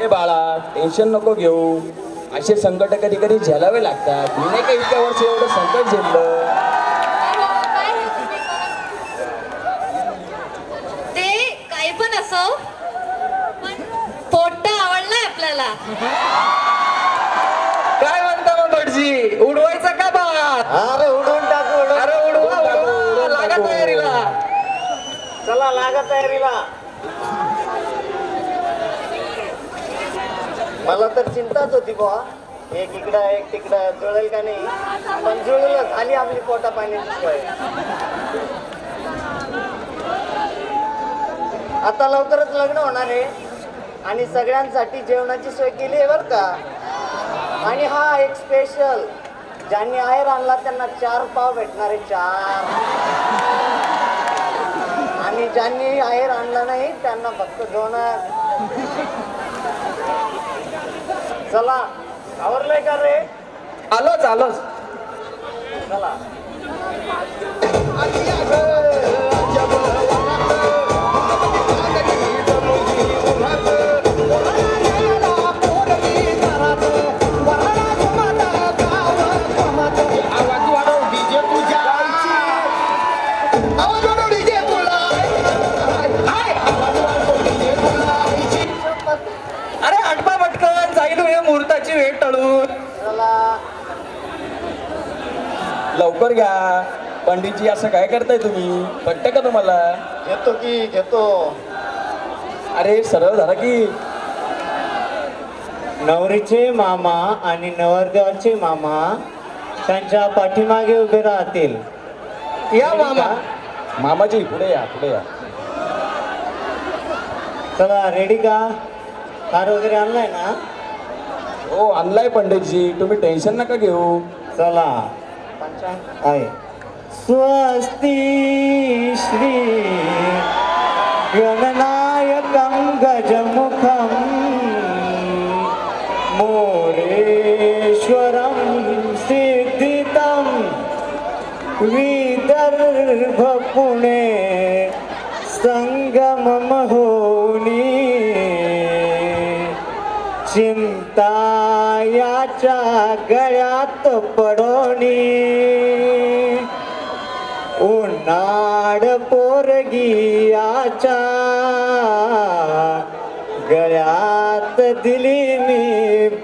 ए बाळा टेन्शन नको घेऊ, असे संकट कधी कधी झेलावे लागतात. मी नाही का इतक्या वर्ष एवढं संकट झेललं. ते काही पण असो, पण पोट्टा आवडलाय आपल्याला. काय म्हणता मग भटजी, उडवायचा का भात? अरे उडवून टाकू अरे उडवा उडवा, लागा तयारीला. चला लागा तयारीला. मला तर चिंताच होती बुवा, एक इकडं एक तिकडं जुळेल का नाही, पण जुळलं झाली आपली पोटा पाण्याची सोय. आता लवकरच लग्न होणार आहे आणि सगळ्यांसाठी जेवणाची सोय केली आहे बरं का. आणि हा एक स्पेशल, ज्यांनी आहेर आणला त्यांना 4 पाव भेटणार आहे, 4. आणि ज्यांनी आहेर आणला नाही त्यांना फक्त 2. चला आवरलंय का रे? आलोच आलोच. चला. अरे आटपा पटकन, जाईल हे मुहूर्ताची वेळ टळून. चला लवकर घ्या. पंडितजी असं काय करताय तुम्ही, पटतं का तुम्हाला? घेतो की घेतो. अरे सरळ धरा की. नवरीचे मामा आणि नवरदेवाचे मामा त्यांच्या पाठीमागे उभे राहतील. या मामा. मामाजी पुढे या, पुढे या. चला रेडी का? हार वगैरे आणलाय ना? हो आणलाय पंडितजी, तुम्ही टेन्शन नका घेऊ. चला आहे. स्वस्ती श्री गणनायकं गजमुखं मोरेश्वरं सिद्धितं विदर्भ पुणे संगमम होनी. चिंता याच्या गळ्यात पडोनी, उन्हाळ पोरगी याच्या गळ्यात दिली मी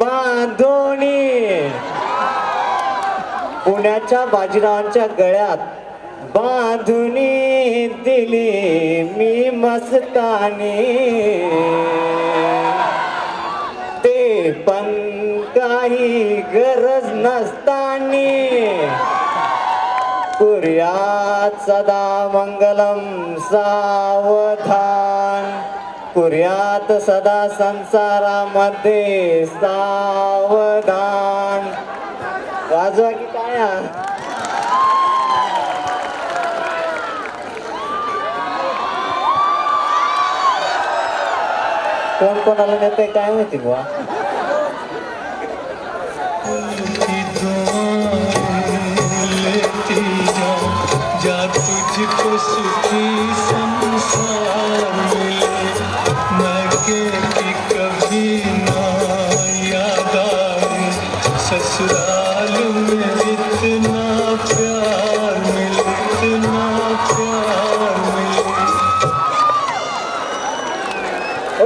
बांधोणी. पुण्याच्या बाजीरावांच्या गळ्यात बांधुनी दिली मी मस्तानी. ते पण काही गरज नसतानी, कुर्यात सदा मंगलम सावधान. कुर्यात सदा संसारामध्ये सावधान. वाजवा की टाळ्या. कोण कोणाला नेतंय काय माहिती बुवा. जा तुझको सुखी संसार मिले, मैं की कभी ना याद आए, ससुराल में इतना प्यार मिले, इतना प्यार मिले.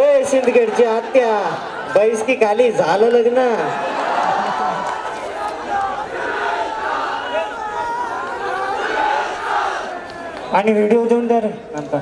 ए सिंदखेडची आत्या, बैस की खाली झालं लग्न. आणि व्हिडिओ देऊन द्या रे नंतर.